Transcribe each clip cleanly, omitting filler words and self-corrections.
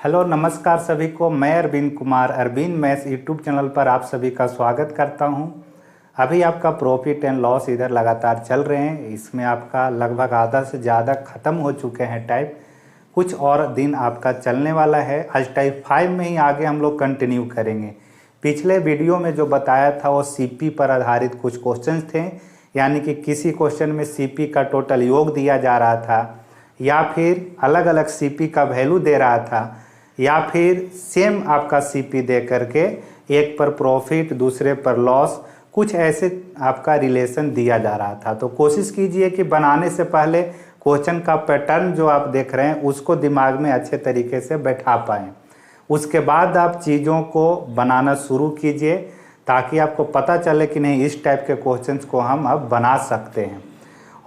Hello नमस्कार सभी को। मैं Arvind Kumar Arvind maths YouTube channel पर आप सभी का स्वागत करता हूं। अभी आपका प्रॉफिट एंड लॉस इधर लगातार चल रहे हैं। इसमें आपका लगभग आधा से ज़्यादा ख़त्म हो चुके हैं टाइप। कुछ और दिन आपका चलने वाला है। आज टाइप 5 में ही आगे हम लोग कंटिन्यू करेंगे। पिछले वीडियो में जो बताया था वो सीपी पर आधारित कुछ क्वेश्चन थे, यानी कि किसी क्वेश्चन में सीपी का टोटल योग दिया जा रहा था या फिर अलग अलग सीपी का वैल्यू दे रहा था या फिर सेम आपका सीपी दे करके एक पर प्रॉफिट दूसरे पर लॉस, कुछ ऐसे आपका रिलेशन दिया जा रहा था। तो कोशिश कीजिए कि बनाने से पहले क्वेश्चन का पैटर्न जो आप देख रहे हैं उसको दिमाग में अच्छे तरीके से बैठा पाएँ। उसके बाद आप चीज़ों को बनाना शुरू कीजिए ताकि आपको पता चले कि नहीं इस टाइप के क्वेश्चंस को हम अब बना सकते हैं।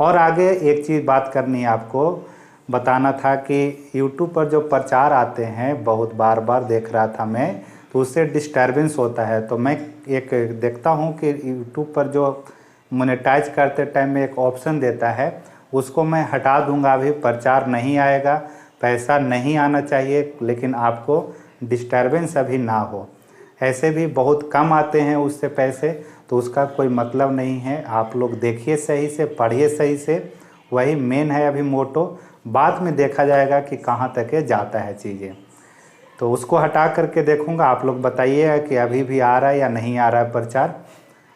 और आगे एक चीज़ बात करनी है, आपको बताना था कि YouTube पर जो प्रचार आते हैं बहुत बार बार देख रहा था मैं, तो उससे डिस्टर्बेंस होता है। तो मैं एक देखता हूं कि YouTube पर जो मोनेटाइज करते टाइम में एक ऑप्शन देता है उसको मैं हटा दूंगा। अभी प्रचार नहीं आएगा, पैसा नहीं आना चाहिए, लेकिन आपको डिस्टर्बेंस अभी ना हो। ऐसे भी बहुत कम आते हैं उससे पैसे, तो उसका कोई मतलब नहीं है। आप लोग देखिए सही से, पढ़िए सही से, वही मेन है अभी मोटो। बाद में देखा जाएगा कि कहाँ तक ये जाता है चीज़ें। तो उसको हटा करके देखूंगा। आप लोग बताइएगा कि अभी भी आ रहा है या नहीं आ रहा है प्रचार।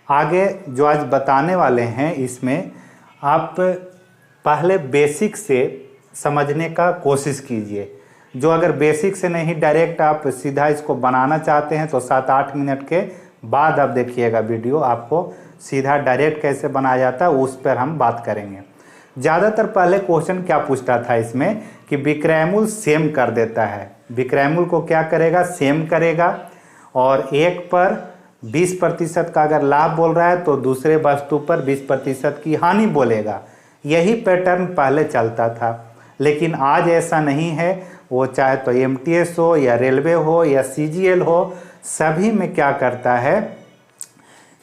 आगे जो आज बताने वाले हैं इसमें आप पहले बेसिक से समझने का कोशिश कीजिए। जो अगर बेसिक से नहीं डायरेक्ट आप सीधा इसको बनाना चाहते हैं तो 7-8 मिनट के बाद आप देखिएगा वीडियो, आपको सीधा डायरेक्ट कैसे बनाया जाता है उस पर हम बात करेंगे। ज़्यादातर पहले क्वेश्चन क्या पूछता था इसमें कि विक्रयमूल सेम कर देता है। विक्रयमूल को क्या करेगा? सेम करेगा। और एक पर 20% का अगर लाभ बोल रहा है तो दूसरे वस्तु पर 20% की हानि बोलेगा। यही पैटर्न पहले चलता था, लेकिन आज ऐसा नहीं है। वो चाहे तो MTS हो या रेलवे हो या CGL हो, सभी में क्या करता है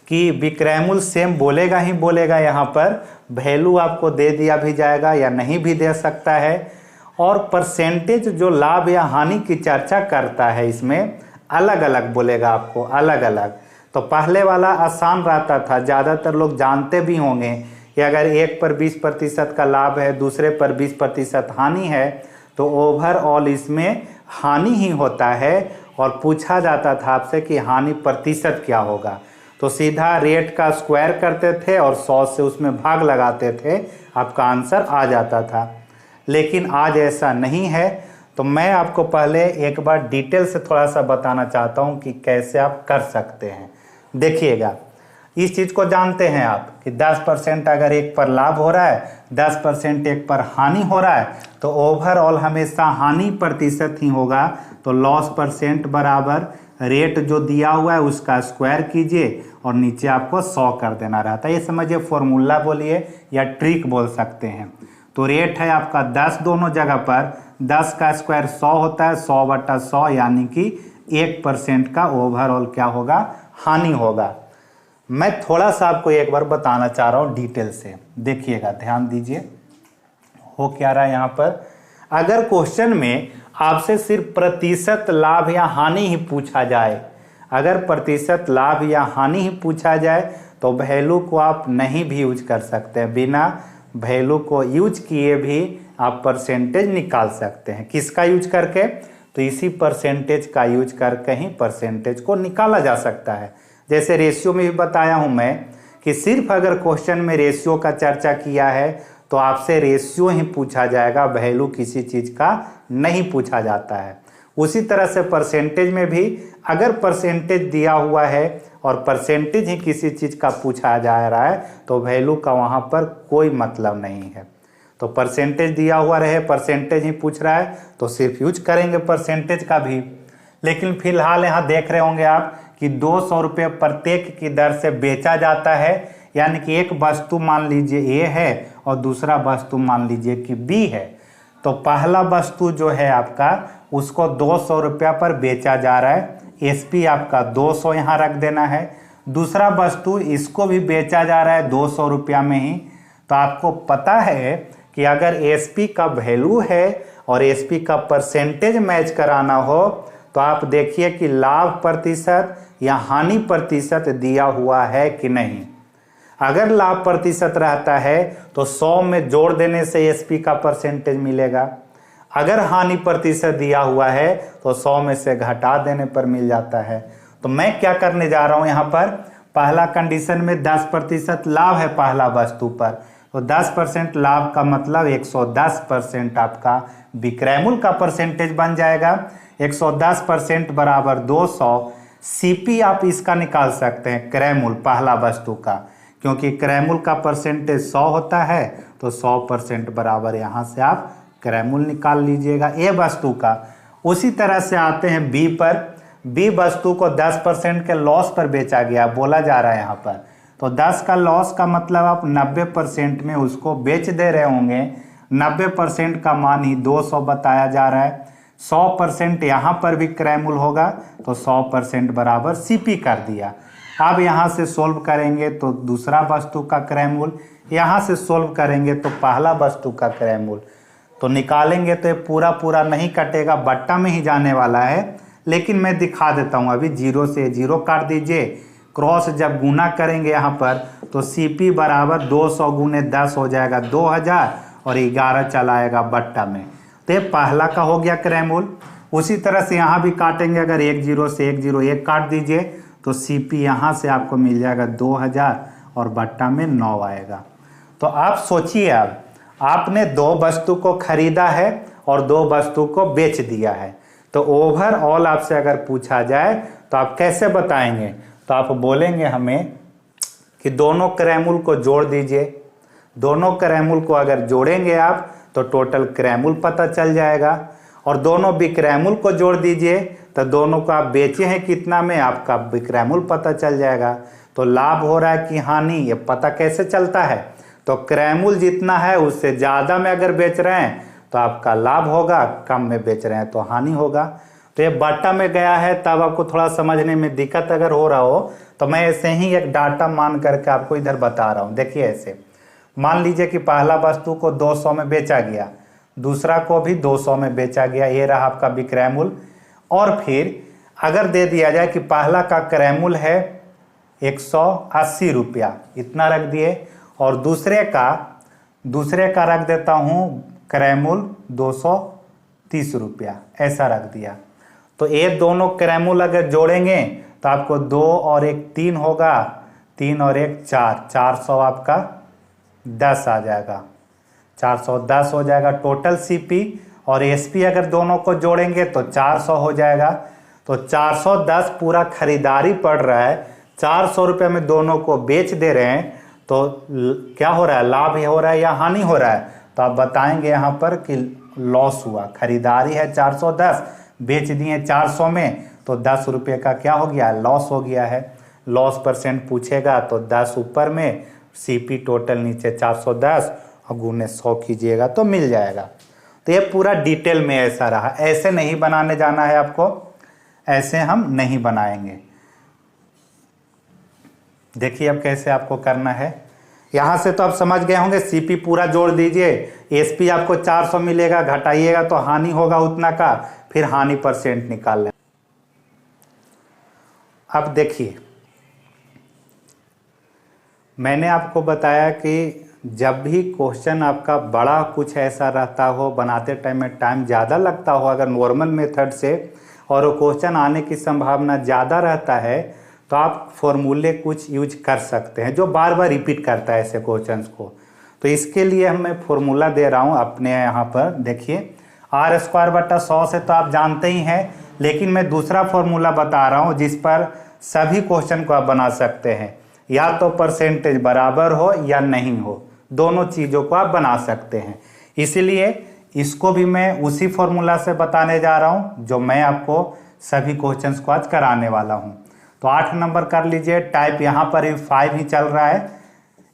कि विक्रयमूल सेम बोलेगा ही बोलेगा। यहाँ पर वैल्यू आपको दे दिया भी जाएगा या नहीं भी दे सकता है। और परसेंटेज जो लाभ या हानि की चर्चा करता है इसमें अलग अलग बोलेगा आपको, अलग अलग। तो पहले वाला आसान रहता था, ज़्यादातर लोग जानते भी होंगे कि अगर एक पर 20% का लाभ है दूसरे पर 20% हानि है तो ओवरऑल इसमें हानि ही होता है। और पूछा जाता था आपसे कि हानि प्रतिशत क्या होगा, तो सीधा रेट का स्क्वायर करते थे और 100 से उसमें भाग लगाते थे, आपका आंसर आ जाता था। लेकिन आज ऐसा नहीं है। तो मैं आपको पहले एक बार डिटेल से थोड़ा सा बताना चाहता हूं कि कैसे आप कर सकते हैं। देखिएगा, इस चीज़ को जानते हैं आप कि 10% अगर एक पर लाभ हो रहा है, 10% एक पर हानि हो रहा है, तो ओवरऑल हमेशा हानि प्रतिशत ही होगा। तो लॉस परसेंट बराबर रेट जो दिया हुआ है उसका स्क्वायर कीजिए और नीचे आपको 100 कर देना रहता है। ये समझिए फॉर्मूला बोलिए या ट्रिक बोल सकते हैं। तो रेट है आपका 10 दोनों जगह पर, 10 का स्क्वायर 100 होता है, 100/100 यानी कि 1% का ओवरऑल क्या होगा? हानि होगा। मैं थोड़ा सा आपको एक बार बताना चाह रहा हूँ डिटेल से, देखिएगा, ध्यान दीजिए हो क्या रहा है यहाँ पर। अगर क्वेश्चन में आपसे सिर्फ प्रतिशत लाभ या हानि ही पूछा जाए, अगर प्रतिशत लाभ या हानि ही पूछा जाए तो वैल्यू को आप नहीं भी यूज कर सकते हैं। बिना वैल्यू को यूज किए भी आप परसेंटेज निकाल सकते हैं। किसका यूज करके? तो इसी परसेंटेज का यूज करके ही परसेंटेज को निकाला जा सकता है। जैसे रेशियो में भी बताया हूं मैं कि सिर्फ अगर क्वेश्चन में रेशियो का चर्चा किया है तो आपसे रेशियो ही पूछा जाएगा, वैल्यू किसी चीज़ का नहीं पूछा जाता है। उसी तरह से परसेंटेज में भी अगर परसेंटेज दिया हुआ है और परसेंटेज ही किसी चीज़ का पूछा जा रहा है तो वैल्यू का वहाँ पर कोई मतलब नहीं है। तो परसेंटेज दिया हुआ रहे, परसेंटेज ही पूछ रहा है तो सिर्फ यूज करेंगे परसेंटेज का भी। लेकिन फिलहाल यहाँ देख रहे होंगे आप कि 200 रुपये प्रत्येक की दर से बेचा जाता है। यानी कि एक वस्तु मान लीजिए A है और दूसरा वस्तु मान लीजिए कि B है। तो पहला वस्तु जो है आपका उसको 200 रुपया पर बेचा जा रहा है। SP आपका 200 यहाँ रख देना है। दूसरा वस्तु इसको भी बेचा जा रहा है 200 रुपया में ही। तो आपको पता है कि अगर SP का वैल्यू है और एसपी का परसेंटेज मैच कराना हो तो आप देखिए कि लाभ प्रतिशत या हानि प्रतिशत दिया हुआ है कि नहीं। अगर लाभ प्रतिशत रहता है तो 100 में जोड़ देने से एसपी का परसेंटेज मिलेगा। अगर हानि प्रतिशत दिया हुआ है तो 100 में से घटा देने पर मिल जाता है। तो मैं क्या करने जा रहा हूं यहाँ पर, पहला कंडीशन में 10% लाभ है पहला वस्तु पर, तो 10% लाभ का मतलब 110% आपका विक्रय मूल्य का परसेंटेज बन जाएगा। 110% बराबर 200। सीपी आप इसका निकाल सकते हैं, क्रय मूल्य पहला वस्तु का, क्योंकि क्रय मूल्य का परसेंटेज 100 होता है तो 100% बराबर यहाँ से आप क्रय मूल्य निकाल लीजिएगा ए वस्तु का। उसी तरह से आते हैं बी पर। बी वस्तु को 10% के लॉस पर बेचा गया बोला जा रहा है यहाँ पर, तो 10 का लॉस का मतलब आप 90% में उसको बेच दे रहे होंगे। 90% का मान ही 200 बताया जा रहा है। 100% यहाँ पर भी क्रय मूल्य होगा तो 100% बराबर सीपी कर दिया। अब यहाँ से सोल्व करेंगे तो दूसरा वस्तु का क्रय मूल्य, यहाँ से सोल्व करेंगे तो पहला वस्तु का क्रय मूल्य, तो निकालेंगे तो ये पूरा नहीं कटेगा, बट्टा में ही जाने वाला है। लेकिन मैं दिखा देता हूँ, अभी 0 से 0 काट दीजिए, क्रॉस जब गुना करेंगे यहाँ पर तो सीपी बराबर 200 गुने 10 हो जाएगा 2000 और 11 चला आएगा बट्टा में। तो ये पहला का हो गया क्रय मूल्य। उसी तरह से यहाँ भी काटेंगे, अगर 10 से 101 काट दीजिए तो सीपी यहाँ से आपको मिल जाएगा 2000 और बट्टा में 9 आएगा। तो आप सोचिए, अब आपने 2 वस्तु को खरीदा है और 2 वस्तु को बेच दिया है, तो ओवरऑल आपसे अगर पूछा जाए तो आप कैसे बताएंगे, तो आप बोलेंगे हमें कि दोनों क्रय मूल्य को जोड़ दीजिए। दोनों क्रय मूल्य को अगर जोड़ेंगे आप तो टोटल क्रय मूल्य पता चल जाएगा, और दोनों विक्रय मूल्य को जोड़ दीजिए तो दोनों को आप बेचे हैं कितना में, आपका विक्रय मूल्य पता चल जाएगा। तो लाभ हो रहा है कि हानि, ये पता कैसे चलता है, तो क्रय मूल्य जितना है उससे ज़्यादा में अगर बेच रहे हैं तो आपका लाभ होगा, कम में बेच रहे हैं तो हानि होगा। तो ये बट्टा में गया है, तब आपको थोड़ा समझने में दिक्कत अगर हो रहा हो तो मैं ऐसे ही एक डाटा मान करके आपको इधर बता रहा हूँ। देखिए ऐसे मान लीजिए कि पहला वस्तु को 200 में बेचा गया, दूसरा को भी 200 में बेचा गया, ये रहा आपका विक्रय मूल्य। और फिर अगर दे दिया जाए कि पहला का क्रय मूल्य है 180 रुपया, इतना रख दिए, और दूसरे का रख देता हूँ क्रय मूल्य 230 रुपया, ऐसा रख दिया। तो ये दोनों क्रय मूल्य अगर जोड़ेंगे तो आपको 2 और 1 3 होगा, 3 और 1 4, 400 आपका 10 आ जाएगा, 410 हो जाएगा टोटल सीपी। और एसपी अगर दोनों को जोड़ेंगे तो 400 हो जाएगा। तो 410 पूरा खरीदारी पड़ रहा है, 400 रुपये में दोनों को बेच दे रहे हैं, तो क्या हो रहा है, लाभ हो रहा है या हानि हो रहा है, तो आप बताएंगे यहाँ पर कि लॉस हुआ। खरीदारी है 410, बेच दिए 400 में, तो 10 रुपये का क्या हो गया, लॉस हो गया है। लॉस परसेंट पूछेगा तो 10 ऊपर में, सीपी टोटल नीचे 410 और गुने 100 कीजिएगा तो मिल जाएगा। तो ये पूरा डिटेल में ऐसा रहा, ऐसे नहीं बनाने जाना है आपको, ऐसे हम नहीं बनाएंगे। देखिए अब कैसे आपको करना है। यहाँ से तो आप समझ गए होंगे, सीपी पूरा जोड़ दीजिए, एसपी आपको 400 मिलेगा, घटाइएगा तो हानि होगा उतना का, फिर हानि परसेंट निकाल लें। अब देखिए मैंने आपको बताया कि जब भी क्वेश्चन आपका बड़ा कुछ ऐसा रहता हो, बनाते टाइम में टाइम ज़्यादा लगता हो अगर नॉर्मल मेथड से, और वो क्वेश्चन आने की संभावना ज़्यादा रहता है, तो आप फॉर्मूले कुछ यूज कर सकते हैं जो बार बार रिपीट करता है ऐसे क्वेश्चंस को। तो इसके लिए मैं फॉर्मूला दे रहा हूँ अपने यहाँ पर। देखिए r²/100 से तो आप जानते ही हैं, लेकिन मैं दूसरा फॉर्मूला बता रहा हूँ जिस पर सभी क्वेश्चन को आप बना सकते हैं, या तो परसेंटेज बराबर हो या नहीं हो, दोनों चीज़ों को आप बना सकते हैं। इसलिए इसको भी मैं उसी फॉर्मूला से बताने जा रहा हूँ जो मैं आपको सभी क्वेश्चंस को आज कराने वाला हूँ। तो 8 नंबर कर लीजिए, टाइप यहाँ पर भी 5 ही चल रहा है,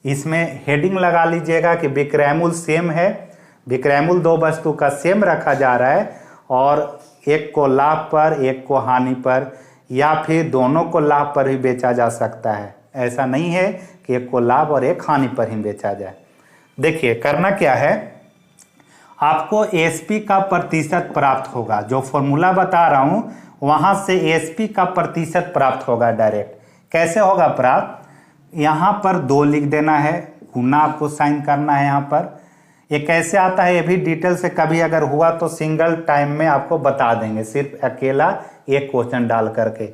इसमें हेडिंग लगा लीजिएगा कि विक्रय मूल्य सेम है, विक्रय मूल्य 2 वस्तु का सेम रखा जा रहा है, और एक को लाभ पर एक को हानि पर, या फिर दोनों को लाभ पर ही बेचा जा सकता है। ऐसा नहीं है कि एक को लाभ और एक हानि पर ही बेचा जाए। देखिए करना क्या है, आपको एएसपी का प्रतिशत प्राप्त होगा। जो फॉर्मूला बता रहा हूं वहां से एएसपी का प्रतिशत प्राप्त होगा डायरेक्ट। कैसे होगा प्राप्त? यहाँ पर 2 लिख देना है, गुना आपको साइन करना है। यहाँ पर ये कैसे आता है ये भी डिटेल से कभी अगर हुआ तो सिंगल टाइम में आपको बता देंगे, सिर्फ अकेला एक क्वेश्चन डाल करके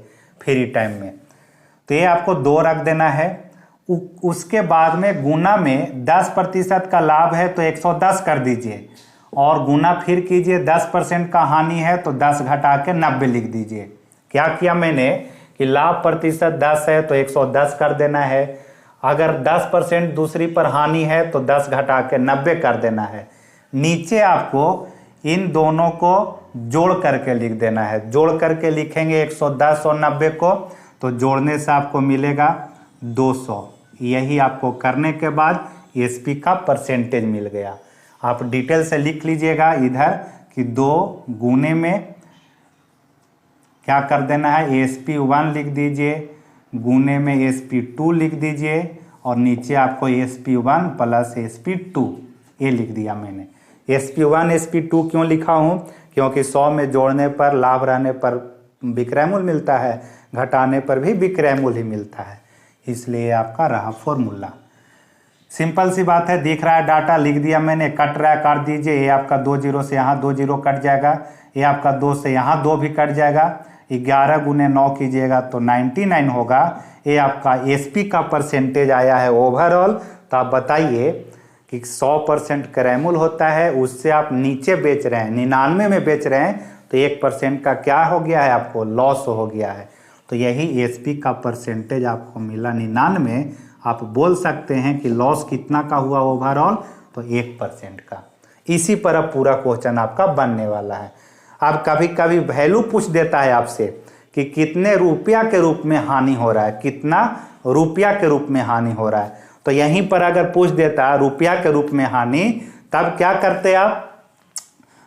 फ्री टाइम में। तो ये आपको 2 रख देना है। उसके बाद में गुना में 10% का लाभ है तो 110 कर दीजिए, और गुना फिर कीजिए 10% का हानि है तो 10 घटा के 90 लिख दीजिए। क्या किया मैंने कि लाभ प्रतिशत 10 है तो 110 कर देना है, अगर 10% दूसरी पर हानि है तो 10 घटा के 90 कर देना है। नीचे आपको इन दोनों को जोड़ करके लिख देना है। जोड़ करके लिखेंगे 110 और 90 को, तो जोड़ने से आपको मिलेगा 200। यही आपको करने के बाद एसपी का परसेंटेज मिल गया। आप डिटेल से लिख लीजिएगा इधर कि 2 गुने में क्या कर देना है, ASP1 लिख दीजिए, गुने में ASP2 लिख दीजिए, और नीचे आपको ASP1 प्लस ASP2 ये लिख दिया मैंने। ASP1 ASP2 क्यों लिखा हूँ? क्योंकि 100 में जोड़ने पर लाभ रहने पर विक्रय मूल्य मिलता है, घटाने पर भी विक्रय मूल्य ही मिलता है, इसलिए आपका रहा फॉर्मूला। सिंपल सी बात है, दिख रहा है डाटा, लिख दिया मैंने, कट रहा है काट दीजिए। ये आपका 2 जीरो से यहाँ 2 जीरो कट जाएगा, ये आपका 2 से यहाँ 2 भी कट जाएगा। 11 गुने 9 कीजिएगा तो 99 होगा। ये आपका एसपी का परसेंटेज आया है ओवरऑल। तो आप बताइए कि 100% क्रय मूल्य होता है, उससे आप नीचे बेच रहे हैं, 99 में बेच रहे हैं, तो 1% का क्या हो गया है, आपको लॉस हो गया है। तो यही एसपी का परसेंटेज आपको मिला 99। आप बोल सकते हैं कि लॉस कितना का हुआ ओवरऑल, तो 1% का। इसी पर अब पूरा क्वेश्चन आपका बनने वाला है। अब कभी कभी वैल्यू पूछ देता है आपसे कि कितने रुपया के रूप में हानि हो रहा है, कितना रुपया के रूप में हानि हो रहा है। तो यहीं पर अगर पूछ देता रुपया के रूप में हानि, तब क्या करते आप,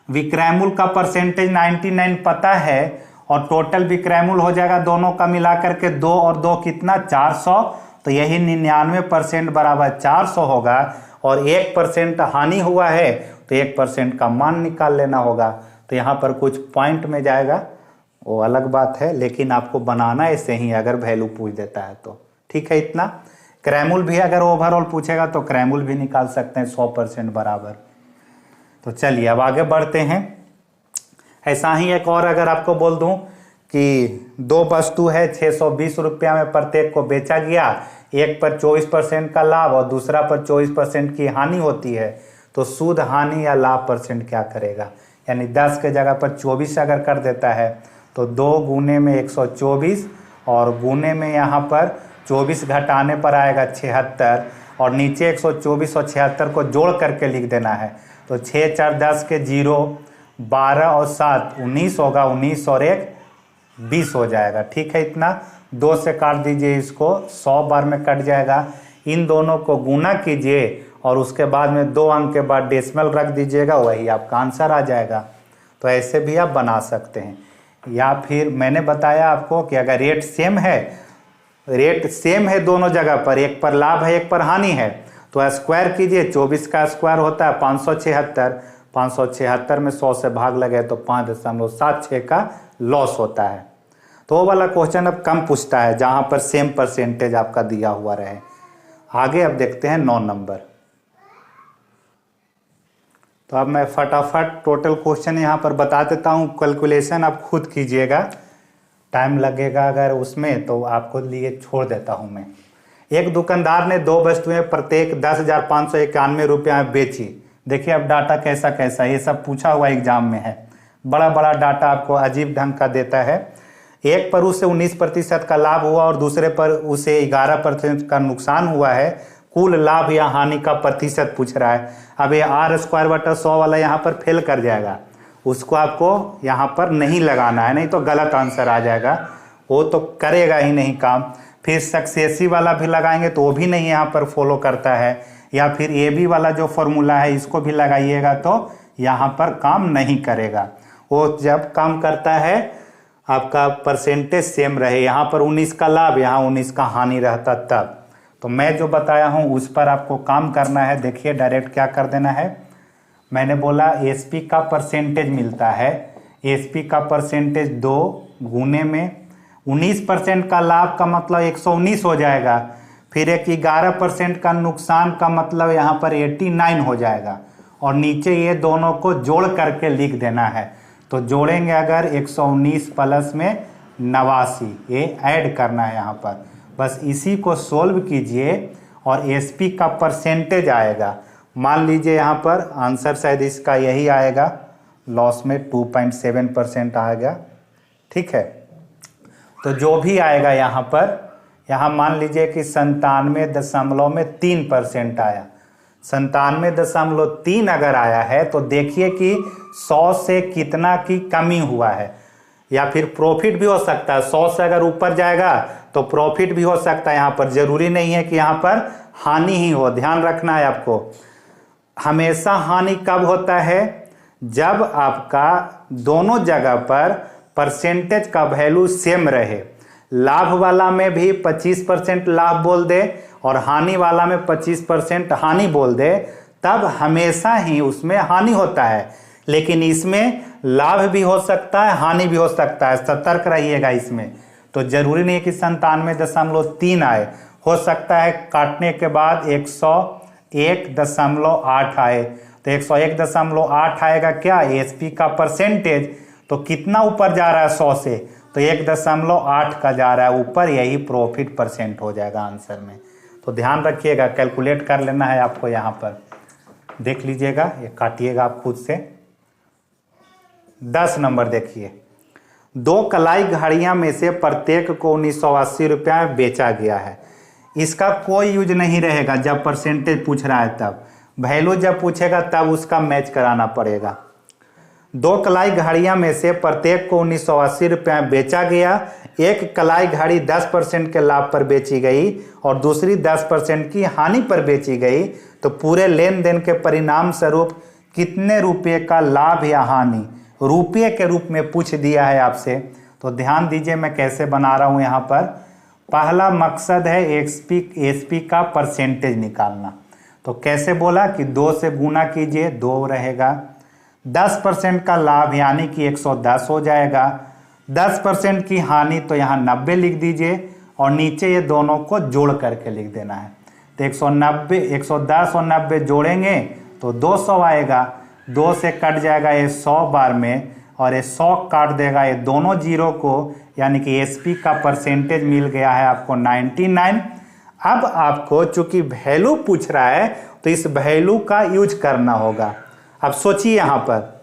विक्रय मूल्य का परसेंटेज 99 पता है, और टोटल विक्रय मूल्य हो जाएगा दोनों का मिलाकर के 2 और 2 कितना 400। तो यही 99% बराबर 400 होगा, और 1% हानि हुआ है तो 1% का मान निकाल लेना होगा। तो यहाँ पर कुछ पॉइंट में जाएगा, वो अलग बात है, लेकिन आपको बनाना ऐसे ही अगर वैल्यू पूछ देता है तो। ठीक है, इतना। क्रय मूल्य भी अगर ओवरऑल पूछेगा तो क्रय मूल्य भी निकाल सकते हैं 100% बराबर। तो चलिए अब आगे बढ़ते हैं। ऐसा ही एक और अगर आपको बोल दूं कि 2 वस्तु है 620 रुपया में प्रत्येक को बेचा गया, एक पर 24% का लाभ और दूसरा पर 24% की हानि होती है, तो शुद्ध हानि या लाभ परसेंट क्या करेगा। यानी 10 के जगह पर 24 अगर कर देता है तो 2 गुने में 124, और गुने में यहाँ पर 24 घटाने पर आएगा 76, और नीचे 124 और 76 को जोड़ करके लिख देना है। तो 6 4 10 के 0, 12 और 7 19 होगा, 19 और 1 20 हो जाएगा। ठीक है, इतना। 2 से काट दीजिए इसको, 100 बार में कट जाएगा। इन दोनों को गुना कीजिए और उसके बाद में 2 अंक के बाद डेसिमल रख दीजिएगा, वही आपका आंसर आ जाएगा। तो ऐसे भी आप बना सकते हैं। या फिर मैंने बताया आपको कि अगर रेट सेम है दोनों जगह पर, एक पर लाभ है एक पर हानि है, तो स्क्वायर कीजिए। 24 का स्क्वायर होता है 576, 576 में 100 से भाग लगे तो 5.76 का लॉस होता है। तो वो वाला क्वेश्चन अब कम पूछता है जहां पर सेम परसेंटेज आपका दिया हुआ रहे। आगे अब देखते हैं 9 नंबर। तो अब मैं फटाफट टोटल क्वेश्चन यहाँ पर बता देता हूँ, कैलकुलेशन आप खुद कीजिएगा, टाइम लगेगा अगर उसमें तो आपको लिए छोड़ देता हूँ मैं। एक दुकानदार ने 2 वस्तुएं प्रत्येक 10,591 रुपया में बेची। देखिए अब डाटा कैसा कैसा, ये सब पूछा हुआ एग्जाम में है, बड़ा बड़ा डाटा आपको अजीब ढंग का देता है। एक पर उसे 19% का लाभ हुआ और दूसरे पर उसे 11% का नुकसान हुआ है। कुल लाभ या हानि का प्रतिशत पूछ रहा है। अब ये r²/100 वाला यहाँ पर फेल कर जाएगा, उसको आपको यहाँ पर नहीं लगाना है, नहीं तो गलत आंसर आ जाएगा, वो तो करेगा ही नहीं काम। फिर सक्सेसिव वाला भी लगाएंगे तो वो भी नहीं यहाँ पर फॉलो करता है। या फिर ए बी वाला जो फॉर्मूला है इसको भी लगाइएगा तो यहाँ पर काम नहीं करेगा। वो जब काम करता है आपका परसेंटेज सेम रहे, यहाँ पर 19 का लाभ यहाँ 19 का हानि रहता तब। तो मैं जो बताया हूँ उस पर आपको काम करना है। देखिए डायरेक्ट क्या कर देना है, मैंने बोला एसपी का परसेंटेज मिलता है, एसपी का परसेंटेज 2 गुने में 19% का लाभ का मतलब 119 हो जाएगा, फिर एक 11% का नुकसान का मतलब यहाँ पर 89 हो जाएगा, और नीचे ये दोनों को जोड़ करके लिख देना है। तो जोड़ेंगे अगर 119 प्लस में 89, ये ऐड करना है यहाँ पर। बस इसी को सोल्व कीजिए और एसपी का परसेंटेज आएगा। मान लीजिए यहाँ पर आंसर शायद इसका यही आएगा, लॉस में 2.7% आएगा, ठीक है। तो जो भी आएगा यहाँ पर, यहाँ मान लीजिए कि 97.3% आया, 97.3 अगर आया है तो देखिए कि 100 से कितना की कमी हुआ है, या फिर प्रॉफिट भी हो सकता है। 100 से अगर ऊपर जाएगा तो प्रॉफिट भी हो सकता है। यहाँ पर जरूरी नहीं है कि यहाँ पर हानि ही हो, ध्यान रखना है आपको। हमेशा हानि कब होता है? जब आपका दोनों जगह पर परसेंटेज का वैल्यू सेम रहे। लाभ वाला में भी 25% लाभ बोल दे और हानि वाला में 25% हानि बोल दे, तब हमेशा ही उसमें हानि होता है। लेकिन इसमें लाभ भी हो सकता है, हानि भी हो सकता है, सतर्क रहिएगा इसमें। तो जरूरी नहीं है कि 97.3 आए, हो सकता है काटने के बाद 101.8 आए। तो 101.8 आएगा क्या? एसपी का परसेंटेज। तो कितना ऊपर जा रहा है 100 से? तो 1.8 का जा रहा है ऊपर, यही प्रॉफिट परसेंट हो जाएगा आंसर में। तो ध्यान रखिएगा, कैलकुलेट कर लेना है आपको। यहाँ पर देख लीजिएगा, ये काटिएगा आप खुद से। 10 नंबर देखिए, 2 कलाई घड़ियां में से प्रत्येक को 1980 रुपया में बेचा गया है। इसका कोई यूज नहीं रहेगा जब परसेंटेज पूछ रहा है तब। वैल्यू जब पूछेगा तब उसका मैच कराना पड़ेगा। 2 कलाई घड़ियां में से प्रत्येक को 1980 रुपया में बेचा गया। एक कलाई घड़ी 10% के लाभ पर बेची गई और दूसरी 10% की हानि पर बेची गई। तो पूरे लेन देन के परिणाम स्वरूप कितने रुपये का लाभ या हानि रुपये के रूप में पूछ दिया है आपसे। तो ध्यान दीजिए मैं कैसे बना रहा हूं। यहाँ पर पहला मकसद है एसपी का परसेंटेज निकालना। तो कैसे बोला कि 2 से गुना कीजिए, 2 रहेगा। 10% का लाभ यानी कि 110 हो जाएगा। 10% की हानि तो यहाँ 90 लिख दीजिए और नीचे ये दोनों को जोड़ करके लिख देना है। तो 110 और 90 जोड़ेंगे तो 200 आएगा। 2 से कट जाएगा ये 100 बार में, और ये 100 काट देगा ये दोनों जीरो को, यानी कि एसपी का परसेंटेज मिल गया है आपको 99। अब आपको चूंकि वैल्यू पूछ रहा है तो इस वैल्यू का यूज करना होगा। अब सोचिए यहाँ पर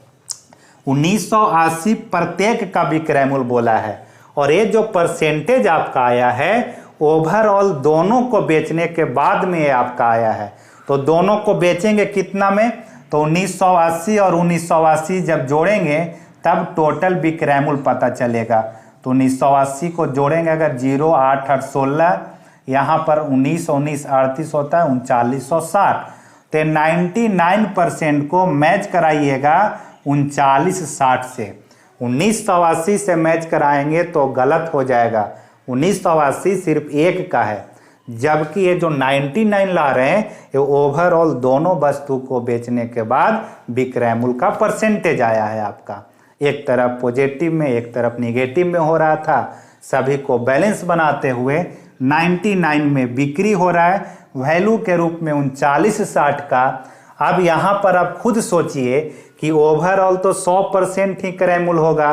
1980 प्रत्येक का विक्रय मूल्य बोला है, और ये जो परसेंटेज आपका आया है ओवरऑल दोनों को बेचने के बाद में ये आपका आया है। तो दोनों को बेचेंगे कितना में? तो 1980 और 1980 जब जोड़ेंगे तब टोटल विक्रय मूल्य पता चलेगा। तो 1980 को जोड़ेंगे अगर 0 8 8 16, यहाँ पर 19 19 38 होता है 3960। तो 99% को मैच कराइएगा 3960 से। 1980 से मैच कराएंगे तो गलत हो जाएगा। 1980 सिर्फ एक का है, जबकि ये जो 99 ला रहे हैं ये ओवरऑल दोनों वस्तु को बेचने के बाद विक्रय मूल्य का परसेंटेज आया है आपका। एक तरफ पॉजिटिव में एक तरफ निगेटिव में हो रहा था, सभी को बैलेंस बनाते हुए 99 में बिक्री हो रहा है वैल्यू के रूप में 3960 का। अब यहाँ पर आप खुद सोचिए कि ओवरऑल तो 100% ही क्रय मूल्य होगा।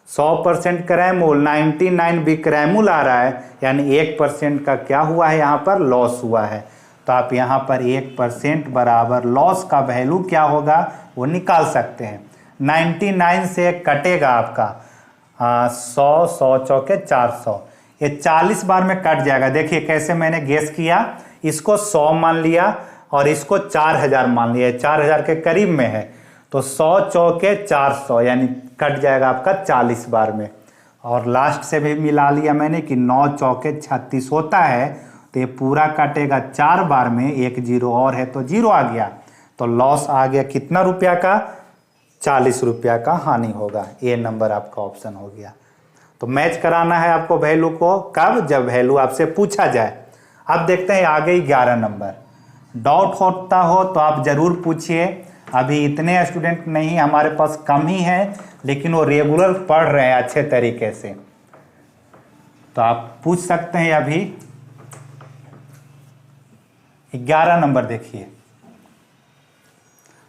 100% क्रय मूल्य 99 विक्रय मूल्य आ रहा है, यानी 1% का क्या हुआ है यहाँ पर? लॉस हुआ है। तो आप यहाँ पर 1% बराबर लॉस का वैल्यू क्या होगा वो निकाल सकते हैं। 99 से कटेगा आपका 100 100 चौके 400, ये 40 बार में कट जाएगा। देखिए कैसे मैंने गेस किया, इसको 100 मान लिया और इसको 4000 मान लिया, 4000 के करीब में है। तो 100 चौके 400 यानी कट जाएगा आपका 40 बार में। और लास्ट से भी मिला लिया मैंने कि 9 चौके 36 होता है, तो ये पूरा कटेगा 4 बार में, एक जीरो और है तो जीरो आ गया। तो लॉस आ गया कितना रुपया का? 40 रुपया का हानि होगा। ये नंबर आपका ऑप्शन हो गया। तो मैच कराना है आपको वैल्यू को, कब? जब वैल्यू आपसे पूछा जाए। अब देखते हैं आगे 11 नंबर। डाउट होता हो तो आप जरूर पूछिए। अभी इतने स्टूडेंट नहीं, हमारे पास कम ही है, लेकिन वो रेगुलर पढ़ रहे हैं अच्छे तरीके से। तो आप पूछ सकते हैं। अभी 11 नंबर देखिए,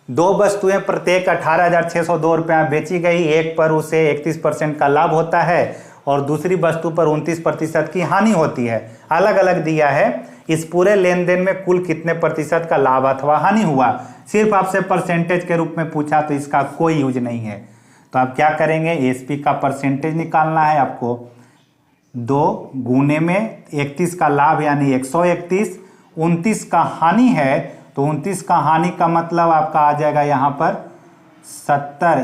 2 वस्तुएं प्रत्येक 18,602 रुपये में बेची गई। एक पर उसे 31% का लाभ होता है और दूसरी वस्तु पर 29% की हानि होती है। अलग अलग दिया है। इस पूरे लेन देन में कुल कितने प्रतिशत का लाभ अथवा हानि हुआ। सिर्फ आपसे परसेंटेज के रूप में पूछा तो इसका कोई यूज नहीं है। तो आप क्या करेंगे, एसपी का परसेंटेज निकालना है आपको। 2 गुने में 31 का लाभ यानी 131, 29 का हानि है तो 29 का हानि का मतलब आपका आ जाएगा यहाँ पर 71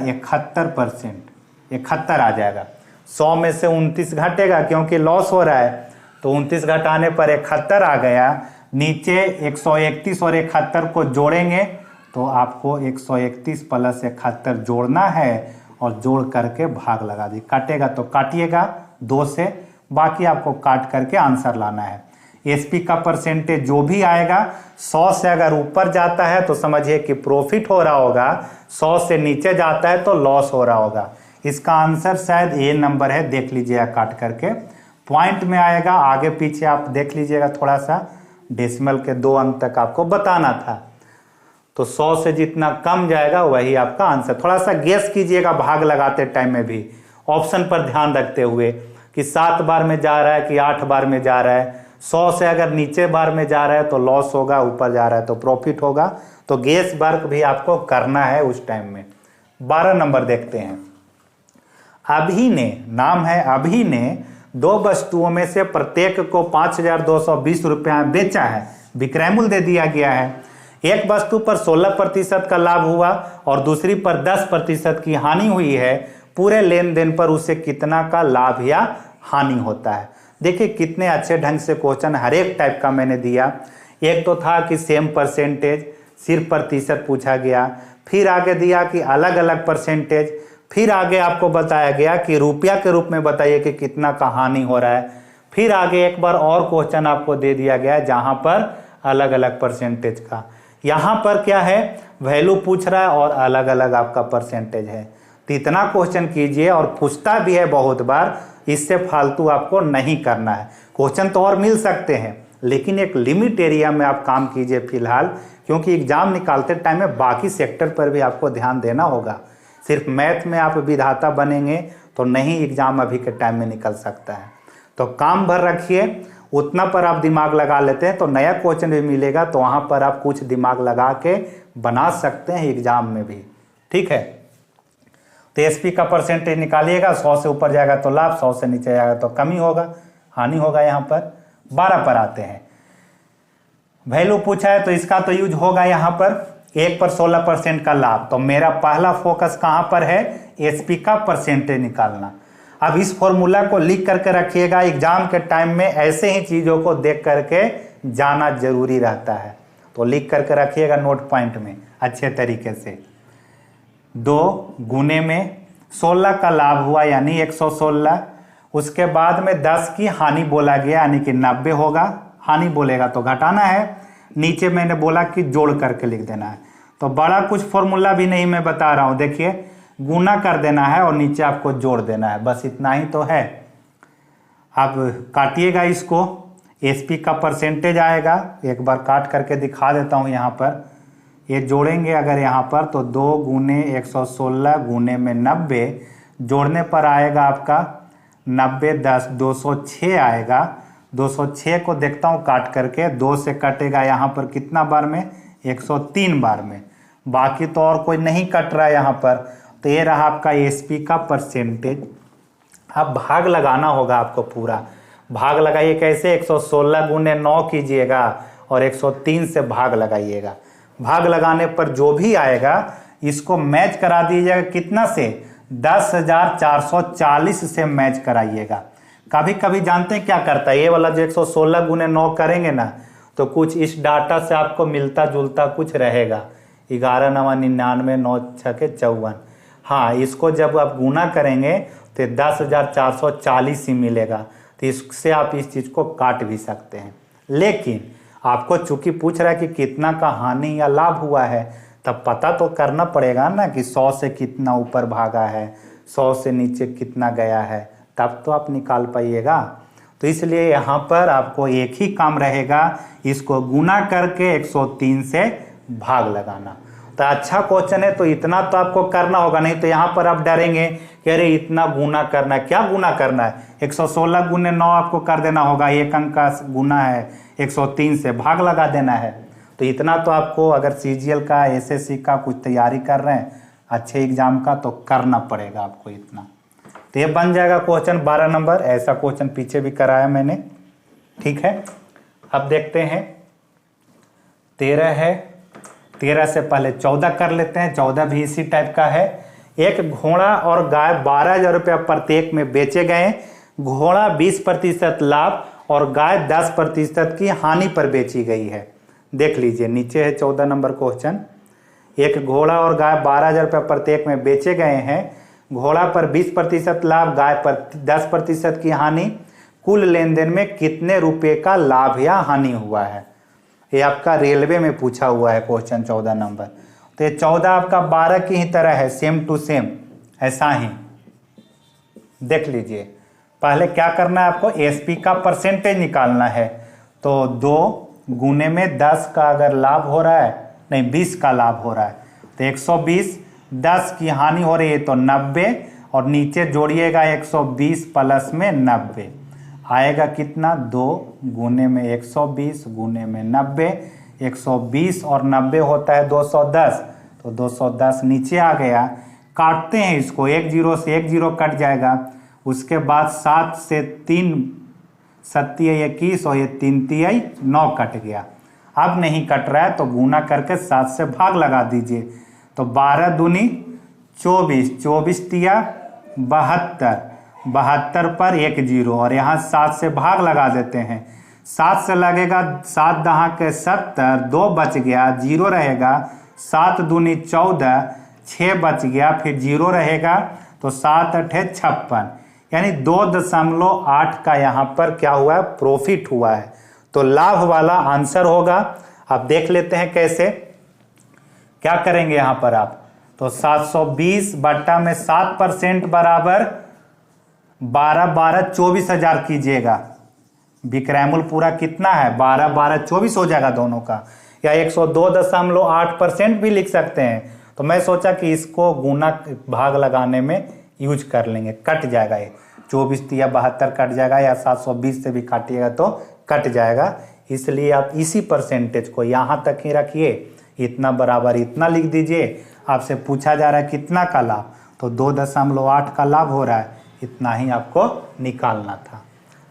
71% आ जाएगा। 100 में से 29 घटेगा क्योंकि लॉस हो रहा है, तो 29 घटाने पर 71 आ गया। नीचे 131 और 71 को जोड़ेंगे तो आपको 131 प्लस 71 जोड़ना है और जोड़ करके भाग लगा दी। काटेगा तो काटिएगा 2 से, बाकी आपको काट करके आंसर लाना है। एसपी का परसेंटेज जो भी आएगा 100 से अगर ऊपर जाता है तो समझिए कि प्रॉफिट हो रहा होगा, 100 से नीचे जाता है तो लॉस हो रहा होगा। इसका आंसर शायद ए नंबर है, देख लीजिएगा काट करके। पॉइंट में आएगा, आगे पीछे आप देख लीजिएगा थोड़ा सा, डेसिमल के 2 अंक तक आपको बताना था। तो 100 से जितना कम जाएगा वही आपका आंसर। थोड़ा सा गेस कीजिएगा भाग लगाते टाइम में भी, ऑप्शन पर ध्यान रखते हुए कि 7 बार में जा रहा है कि 8 बार में जा रहा है। 100 से अगर नीचे बार में जा रहा है तो लॉस होगा, ऊपर जा रहा है तो प्रॉफिट होगा। तो गेस वर्क भी आपको करना है उस टाइम में। 12 नंबर देखते हैं। अभी ने, नाम है अभी ने, 2 वस्तुओं में से प्रत्येक को 5,220 रुपये में बेचा है। विक्रय मूल्य दे दिया गया है। एक वस्तु पर 16% का लाभ हुआ और दूसरी पर 10% की हानि हुई है। पूरे लेन देन पर उसे कितना का लाभ या हानि होता है। देखिए कितने अच्छे ढंग से क्वेश्चन हर एक टाइप का मैंने दिया। एक तो था कि सेम परसेंटेज, सिर्फ प्रतिशत पूछा गया। फिर आगे दिया कि अलग अलग परसेंटेज। फिर आगे आपको बताया गया कि रुपया के रूप में बताइए कि कितना का हानि हो रहा है। फिर आगे एक बार और क्वेश्चन आपको दे दिया गया है जहां पर अलग अलग परसेंटेज का। यहाँ पर क्या है, वैल्यू पूछ रहा है और अलग अलग आपका परसेंटेज है। तो इतना क्वेश्चन कीजिए, और पूछता भी है बहुत बार, इससे फालतू आपको नहीं करना है। क्वेश्चन तो और मिल सकते हैं लेकिन एक लिमिट एरिया में आप काम कीजिए फिलहाल, क्योंकि एग्जाम निकालते टाइम में बाकी सेक्टर पर भी आपको ध्यान देना होगा। सिर्फ मैथ में आप विधाता बनेंगे तो नहीं एग्जाम अभी के टाइम में निकल सकता है। तो काम भर रखिए, उतना पर आप दिमाग लगा लेते हैं तो नया क्वेश्चन भी मिलेगा तो वहाँ पर आप कुछ दिमाग लगा के बना सकते हैं एग्जाम में भी। ठीक है, तो एसपी का परसेंटेज निकालिएगा। 100 से ऊपर जाएगा तो लाभ, 100 से नीचे जाएगा तो कमी होगा, हानि होगा। यहाँ पर 12 पर आते हैं। वैल्यू पूछा है तो इसका तो यूज होगा यहाँ पर। 1 पर 16% का लाभ, तो मेरा पहला फोकस कहाँ पर है, एसपी का परसेंटेज निकालना। अब इस फॉर्मूला को लिख करके रखिएगा, एग्जाम के टाइम में ऐसे ही चीज़ों को देख करके जाना जरूरी रहता है। तो लिख करके रखिएगा नोट पॉइंट में अच्छे तरीके से। 2 गुने में 16 का लाभ हुआ यानी 116, उसके बाद में 10 की हानि बोला गया यानी कि 90 होगा। हानि बोलेगा तो घटाना है। नीचे मैंने बोला कि जोड़ करके लिख देना है। तो बड़ा कुछ फॉर्मूला भी नहीं मैं बता रहा हूँ, देखिए गुना कर देना है और नीचे आपको जोड़ देना है, बस इतना ही तो है। अब काटिएगा इसको, एसपी का परसेंटेज आएगा। एक बार काट करके दिखा देता हूँ। यहाँ पर ये जोड़ेंगे अगर यहाँ पर तो 2 गुने 116 गुने में 90, जोड़ने पर आएगा आपका 90 10 206 आएगा। 206 को देखता हूँ काट करके, 2 से कटेगा यहाँ पर कितना बार में, 103 बार में। बाकी तो और कोई नहीं कट रहा है यहाँ पर। तो ये रहा आपका एसपी का परसेंटेज। अब भाग लगाना होगा आपको पूरा। भाग लगाइए कैसे, 116 गुने 9 कीजिएगा और 103 से भाग लगाइएगा। भाग लगाने पर जो भी आएगा इसको मैच करा दीजिएगा कितना से, 10,440 से मैच कराइएगा। कभी कभी जानते हैं क्या करता है, ये वाला जो 116 गुने 9 करेंगे ना तो कुछ इस डाटा से आपको मिलता जुलता कुछ रहेगा। 11 9 99 9 6 54। हाँ, इसको जब आप गुना करेंगे तो 10,440 ही मिलेगा। तो इससे आप इस चीज़ को काट भी सकते हैं। लेकिन आपको चूंकि पूछ रहा है कि कितना का हानि या लाभ हुआ है, तब पता तो करना पड़ेगा ना कि 100 से कितना ऊपर भागा है, 100 से नीचे कितना गया है, तब तो आप निकाल पाइएगा। तो इसलिए यहाँ पर आपको एक ही काम रहेगा, इसको गुना करके 103 से भाग लगाना। तो अच्छा क्वेश्चन है तो इतना तो आपको करना होगा, नहीं तो यहाँ पर आप डरेंगे कि अरे इतना गुना करना है। क्या गुना करना है? 116 गुने 9 आपको कर देना होगा, एक अंक का गुना है, 103 से भाग लगा देना है। तो इतना तो आपको अगर सीजीएल का, एसएससी का कुछ तैयारी कर रहे हैं अच्छे एग्जाम का, तो करना पड़ेगा आपको इतना। तो ये बन जाएगा क्वेश्चन 12 नंबर। ऐसा क्वेश्चन पीछे भी कराया मैंने, ठीक है। अब देखते हैं 13 है, 13 से पहले 14 कर लेते हैं। 14 भी इसी टाइप का है। एक घोड़ा और गाय 12,000 रुपया प्रत्येक में बेचे गए। घोड़ा 20% लाभ और गाय 10% की हानि पर बेची गई है। देख लीजिए नीचे है 14 नंबर क्वेश्चन। एक घोड़ा और गाय 12,000 रुपया प्रत्येक में बेचे गए हैं। घोड़ा पर 20% लाभ, गाय पर 10% की हानि। कुल लेन देन में कितने रुपए का लाभ या हानि हुआ है? ये आपका रेलवे में पूछा हुआ है क्वेश्चन 14 नंबर। तो ये 14 आपका 12 की ही तरह है, सेम टू सेम ऐसा ही। देख लीजिए पहले क्या करना है आपको, एसपी का परसेंटेज निकालना है। तो 2 गुने में 10 का अगर लाभ हो रहा है, नहीं 20 का लाभ हो रहा है, तो 120, 10 की हानि हो रही है तो 90, और नीचे जोड़िएगा 120 प्लस में 90 आएगा कितना, 2 गुने में 120 गुने में 90, 120 और 90 होता है 210, तो 210 नीचे आ गया। काटते हैं इसको, 1 0 से 1 0 कट जाएगा। उसके बाद 7 से 3 7 21 और ये 3 3 9 कट गया। अब नहीं कट रहा है तो गुना करके 7 से भाग लगा दीजिए। तो 12 दूनी 24, 24 तिया 72, 72 पर 1 0 और यहाँ 7 से भाग लगा देते हैं। 7 से लगेगा 7 दहा के 70, 2 बच गया, 0 रहेगा। 7 दूनी 14, 6 बच गया, फिर 0 रहेगा, तो 7 8 56, यानी 2.8 का यहाँ पर क्या हुआ है, प्रॉफिट हुआ है। तो लाभ वाला आंसर होगा। अब देख लेते हैं कैसे, क्या करेंगे यहाँ पर आप, तो 720 बट्टा में 7% बराबर 12 12 24,000 कीजिएगा। विक्रयमूल्य पूरा कितना है, 12 12 24 हो जाएगा दोनों का, या 102.8% भी लिख सकते हैं। तो मैं सोचा कि इसको गुना भाग लगाने में यूज कर लेंगे, कट जाएगा ये 24 तिया 72 कट जाएगा, या 720 से भी काटिएगा तो कट जाएगा। इसलिए आप इसी परसेंटेज को यहाँ तक ही रखिए, इतना बराबर इतना लिख दीजिए। आपसे पूछा जा रहा है कितना का लाभ, तो 2.8 का लाभ हो रहा है, इतना ही आपको निकालना था।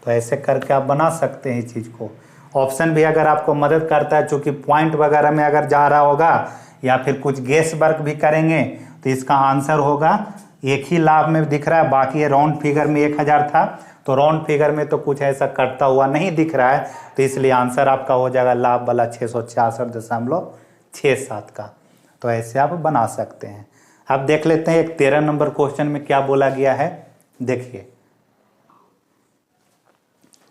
तो ऐसे करके आप बना सकते हैं इस चीज़ को। ऑप्शन भी अगर आपको मदद करता है, चूँकि पॉइंट वगैरह में अगर जा रहा होगा या फिर कुछ गेस वर्क भी करेंगे, तो इसका आंसर होगा एक ही लाभ में दिख रहा है, बाकी राउंड फिगर में 1000 था, तो राउंड फिगर में तो कुछ ऐसा कटता हुआ नहीं दिख रहा है, तो इसलिए आंसर आपका हो जाएगा लाभ वाला 666.67 का। तो ऐसे आप बना सकते हैं। अब देख लेते हैं एक 13 नंबर क्वेश्चन में क्या बोला गया है।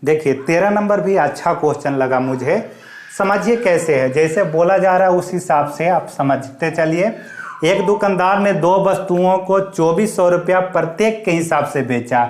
देखिए 13 नंबर भी अच्छा क्वेश्चन लगा मुझे। समझिए कैसे है, जैसे बोला जा रहा है उस हिसाब से आप समझते चलिए। एक दुकानदार ने 2 वस्तुओं को 2400 रुपया प्रत्येक के हिसाब से बेचा।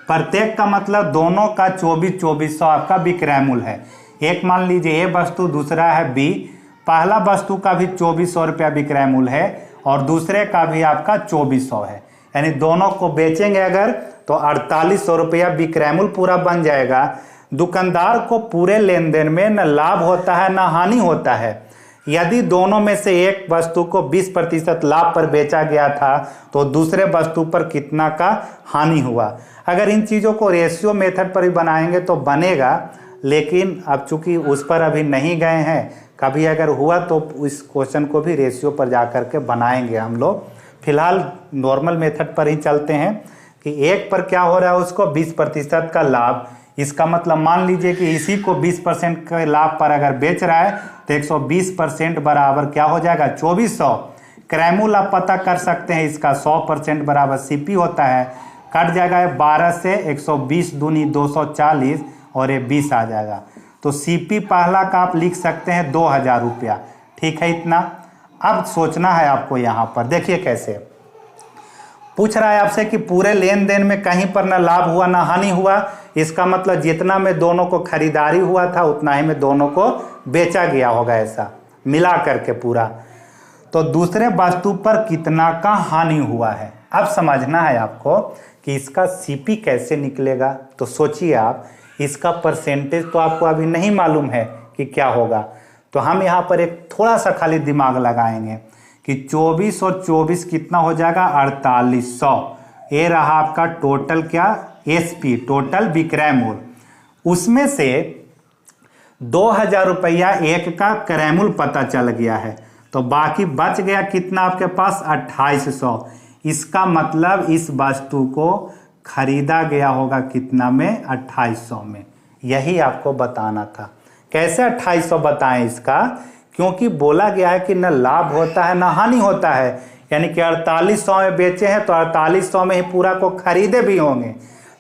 प्रत्येक का मतलब दोनों का 2400 आपका विक्रय मूल्य है। एक मान लीजिए ए वस्तु, दूसरा है बी। पहला वस्तु का भी 2400 रुपया विक्रय मूल्य है और दूसरे का भी आपका 2400 है, यानी दोनों को बेचेंगे अगर तो 4800 रुपया विक्रय मूल्य पूरा बन जाएगा। दुकानदार को पूरे लेन देन में न लाभ होता है न हानि होता है। यदि दोनों में से एक वस्तु को 20% लाभ पर बेचा गया था तो दूसरे वस्तु पर कितना का हानि हुआ। अगर इन चीज़ों को रेशियो मेथड पर भी बनाएंगे तो बनेगा, लेकिन अब चूंकि उस पर अभी नहीं गए हैं, कभी अगर हुआ तो इस क्वेश्चन को भी रेशियो पर जा कर के बनाएंगे हम लोग। फिलहाल नॉर्मल मेथड पर ही चलते हैं कि एक पर क्या हो रहा है, उसको 20% का लाभ। इसका मतलब मान लीजिए कि इसी को 20% के लाभ पर अगर बेच रहा है तो 120% बराबर क्या हो जाएगा, 2400। क्रय मूल्य आप पता कर सकते हैं, इसका 100% बराबर सीपी होता है। कट जाएगा 12 से 120 दूनी 240 और ये 20 आ जाएगा। तो सीपी पहला का आप लिख सकते हैं 2000 रुपया, ठीक है इतना। अब सोचना है आपको यहाँ पर, देखिए कैसे पूछ रहा है आपसे कि पूरे लेन देन में कहीं पर ना लाभ हुआ ना हानि हुआ। इसका मतलब जितना में दोनों को खरीदारी हुआ था उतना ही में दोनों को बेचा गया होगा, ऐसा मिला करके पूरा। तो दूसरे वस्तु पर कितना का हानि हुआ है। अब समझना है आपको कि इसका सीपी कैसे निकलेगा। तो सोचिए आप, इसका परसेंटेज तो आपको अभी नहीं मालूम है कि क्या होगा। तो हम यहाँ पर एक थोड़ा सा खाली दिमाग लगाएंगे कि 24 और 24 कितना हो जाएगा, 4800। ये रहा आपका टोटल क्या, एसपी, टोटल विक्रय मूल्य। उसमें से 2000 रुपया एक का क्रय मूल्य पता चल गया है, तो बाकी बच गया कितना आपके पास, 2800। इसका मतलब इस वस्तु को खरीदा गया होगा कितना में, 2800 में। यही आपको बताना था। कैसे 2800 बताएं इसका, क्योंकि बोला गया है कि न लाभ होता है न हानि होता है। यानी कि 4800 में बेचे हैं तो 4800 में ही पूरा को खरीदे भी होंगे।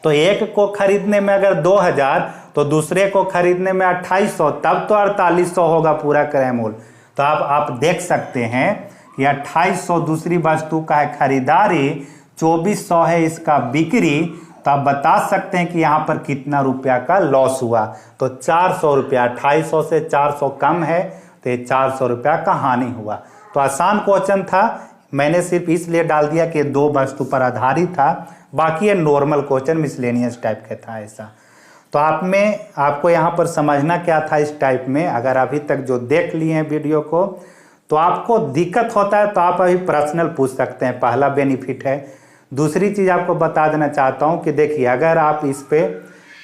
तो एक को खरीदने में अगर 2000 तो दूसरे को खरीदने में 2800, तब तो 4800 होगा पूरा क्रय मूल्य। तो आप देख सकते हैं कि 2800 दूसरी वस्तु का है खरीदारी, 2400 है इसका बिक्री। तो आप बता सकते हैं कि यहाँ पर कितना रुपया का लॉस हुआ। तो 400 रुपया, 2800 से 400 कम है तो ये 400 रुपया का हानि हुआ। तो आसान क्वेश्चन था, मैंने सिर्फ इसलिए डाल दिया कि दो वस्तु पर आधारित था, बाकी ये नॉर्मल क्वेश्चन मिसलेनियस टाइप का था ऐसा। तो आपको यहाँ पर समझना क्या था इस टाइप में। अगर अभी तक जो देख लिए हैं वीडियो को तो आपको दिक्कत होता है तो आप अभी पर्सनल पूछ सकते हैं, पहला बेनिफिट है। दूसरी चीज़ आपको बता देना चाहता हूँ कि देखिए, अगर आप इस पे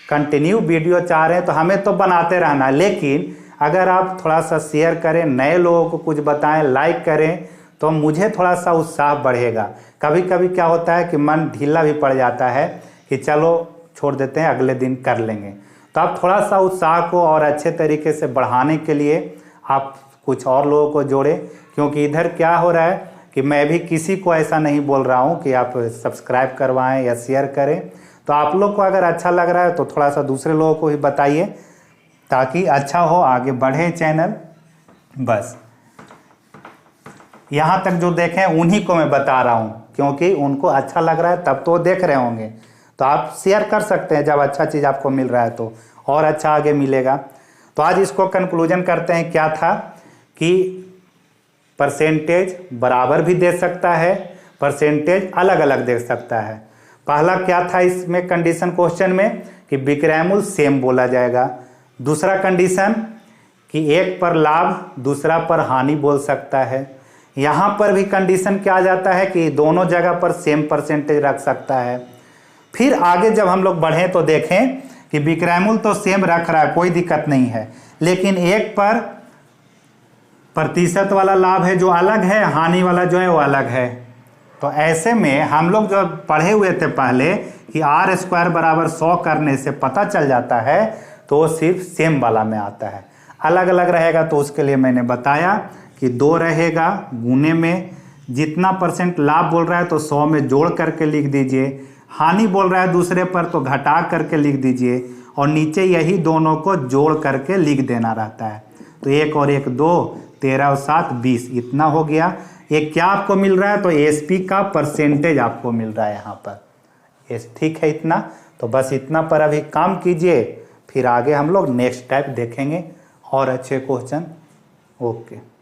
कंटिन्यू वीडियो चाह रहे हैं तो हमें तो बनाते रहना है, लेकिन अगर आप थोड़ा सा शेयर करें, नए लोगों को कुछ बताएं, लाइक करें, तो मुझे थोड़ा सा उत्साह बढ़ेगा। कभी कभी क्या होता है कि मन ढीला भी पड़ जाता है कि चलो छोड़ देते हैं, अगले दिन कर लेंगे। तो आप थोड़ा सा उत्साह को और अच्छे तरीके से बढ़ाने के लिए आप कुछ और लोगों को जोड़ें, क्योंकि इधर क्या हो रहा है कि मैं भी किसी को ऐसा नहीं बोल रहा हूँ कि आप सब्सक्राइब करवाएं या शेयर करें। तो आप लोग को अगर अच्छा लग रहा है तो थोड़ा सा दूसरे लोगों को भी बताइए, ताकि अच्छा हो, आगे बढ़े चैनल। बस यहाँ तक जो देखें उन्हीं को मैं बता रहा हूँ, क्योंकि उनको अच्छा लग रहा है तब तो देख रहे होंगे। तो आप शेयर कर सकते हैं, जब अच्छा चीज़ आपको मिल रहा है तो और अच्छा आगे मिलेगा। तो आज इसको कंक्लूजन करते हैं। क्या था कि परसेंटेज बराबर भी दे सकता है, परसेंटेज अलग अलग दे सकता है। पहला क्या था इसमें कंडीशन क्वेश्चन में कि विक्रय मूल्य सेम बोला जाएगा। दूसरा कंडीशन कि एक पर लाभ दूसरा पर हानि बोल सकता है। यहाँ पर भी कंडीशन क्या आ जाता है कि दोनों जगह पर सेम परसेंटेज रख सकता है। फिर आगे जब हम लोग बढ़ें तो देखें कि विक्रय मूल्य तो सेम रख रहा है, कोई दिक्कत नहीं है, लेकिन एक पर प्रतिशत वाला लाभ है जो अलग है, हानि वाला जो है वो अलग है। तो ऐसे में हम लोग जो पढ़े हुए थे पहले कि r² बराबर 100 करने से पता चल जाता है, तो वो सिर्फ सेम वाला में आता है। अलग अलग रहेगा तो उसके लिए मैंने बताया कि 2 रहेगा, गुने में जितना परसेंट लाभ बोल रहा है तो 100 में जोड़ करके लिख दीजिए, हानि बोल रहा है दूसरे पर तो घटा करके लिख दीजिए, और नीचे यही दोनों को जोड़ करके लिख देना रहता है। तो 1 और 1 2, 13 और 7 20, इतना हो गया। ये क्या आपको मिल रहा है, तो एसपी का परसेंटेज आपको मिल रहा है यहाँ पर। ठीक है इतना, तो बस इतना पर अभी काम कीजिए, फिर आगे हम लोग नेक्स्ट टाइप देखेंगे और अच्छे क्वेश्चन। ओके।